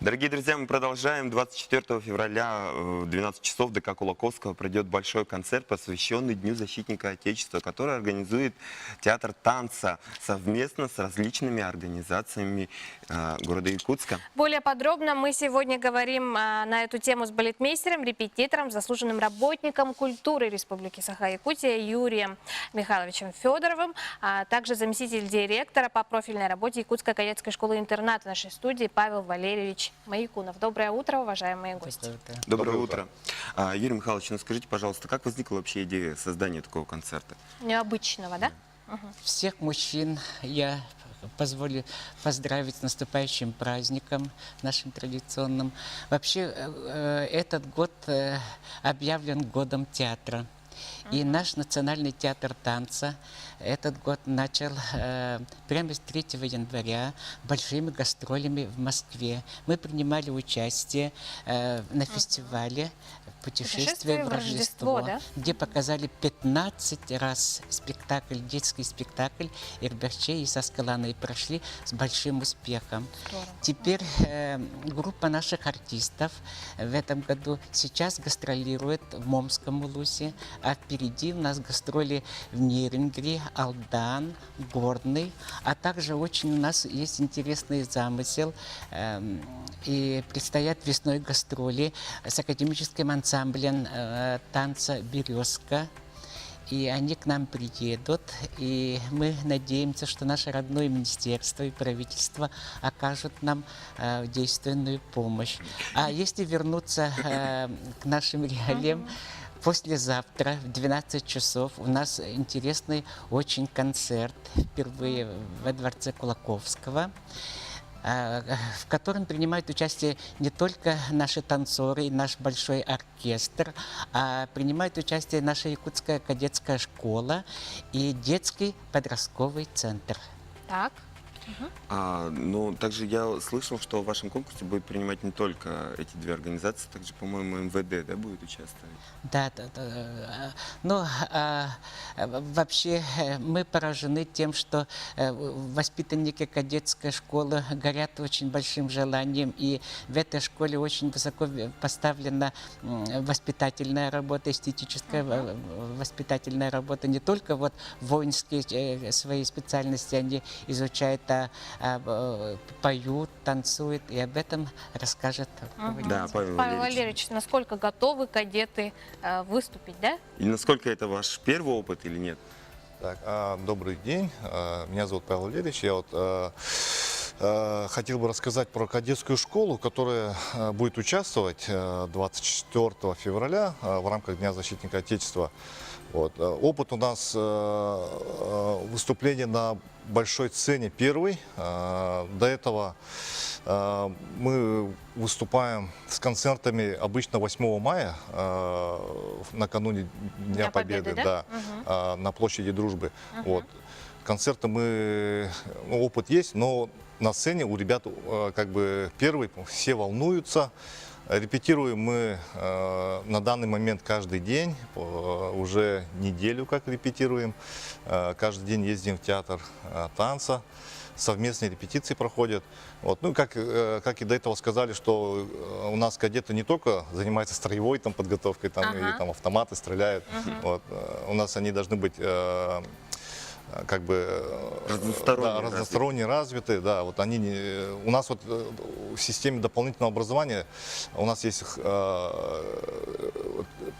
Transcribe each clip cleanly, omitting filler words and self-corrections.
Дорогие друзья, мы продолжаем. 24 февраля в 12 часов в ДК Кулаковского пройдет большой концерт, посвященный Дню защитника Отечества, который организует театр танца совместно с различными организациями города Якутска. Более подробно мы сегодня говорим на эту тему с балетмейстером, репетитором, заслуженным работником культуры Республики Саха-Якутия Юрием Михайловичем Федоровым, а также заместитель директора по профильной работе Якутской кадетской школы-интерната нашей студии Павел Валерьевич Маякунов. Доброе утро, уважаемые гости. Доброе утро. Юрий Михайлович, ну скажите, пожалуйста, как возникла вообще идея создания такого концерта? Необычного, да? Всех мужчин я позволю поздравить с наступающим праздником нашим традиционным. Вообще, этот год объявлен годом театра. И наш Национальный театр танца этот год начал прямо с 3 января большими гастролями в Москве. Мы принимали участие на фестивале «Путешествие в Рождество», да? где показали 15 раз спектакль, детский спектакль «Ирберче и Саскалана», и прошли с большим успехом. Здорово. Теперь группа наших артистов в этом году сейчас гастролирует в Момском улусе, а впереди у нас гастроли в Нерюнгри, Алдан, Горный, а также очень у нас есть интересный замысел, и предстоят весной гастроли с академическим ансамблем танца «Березка». И они к нам приедут, и мы надеемся, что наше родное министерство и правительство окажут нам действенную помощь. А если вернуться к нашим реалиям, послезавтра в 12 часов у нас интересный очень концерт, впервые во дворце Кулаковского, в котором принимают участие не только наши танцоры и наш большой оркестр, а принимает участие наша якутская кадетская школа и детский подростковый центр. Так. Ну, также я слышал, что в вашем конкурсе будет принимать не только эти две организации, также, по-моему, МВД, да, будет участвовать? Да. Но вообще мы поражены тем, что воспитанники кадетской школы горят очень большим желанием, и в этой школе очень высоко поставлена воспитательная работа, эстетическая воспитательная работа. Не только вот воинские свои специальности они изучают, поют, танцуют, и об этом расскажет руководитель. Да, Павел Валерьевич. Насколько готовы кадеты выступить, да? И насколько это ваш первый опыт или нет? Так, добрый день, меня зовут Павел Валерьевич. Я хотел бы рассказать про кадетскую школу, которая будет участвовать 24 февраля в рамках Дня защитника Отечества. Опыт у нас выступления на большой сцене первый. До этого мы выступаем с концертами обычно 8 мая, накануне Дня Победы, да? на площади Дружбы. Концерты опыт есть, но на сцене у ребят как бы первый, все волнуются. Репетируем мы на данный момент каждый день, уже неделю как репетируем. Каждый день ездим в театр танца, совместные репетиции проходят. Ну, как и до этого сказали, что у нас кадеты не только занимаются строевой подготовкой, или автоматы стреляют. У нас они должны быть как бы разносторонне развиты. Да, у нас в системе дополнительного образования у нас есть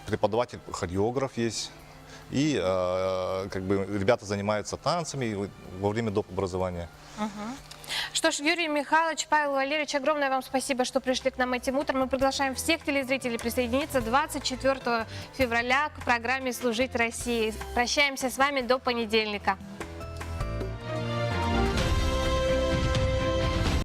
преподаватель, хореограф есть, и как бы ребята занимаются танцами во время доп. Образования. Что ж, Юрий Михайлович, Павел Валерьевич, огромное вам спасибо, что пришли к нам этим утром. Мы приглашаем всех телезрителей присоединиться 24 февраля к программе «Служить России». Прощаемся с вами до понедельника.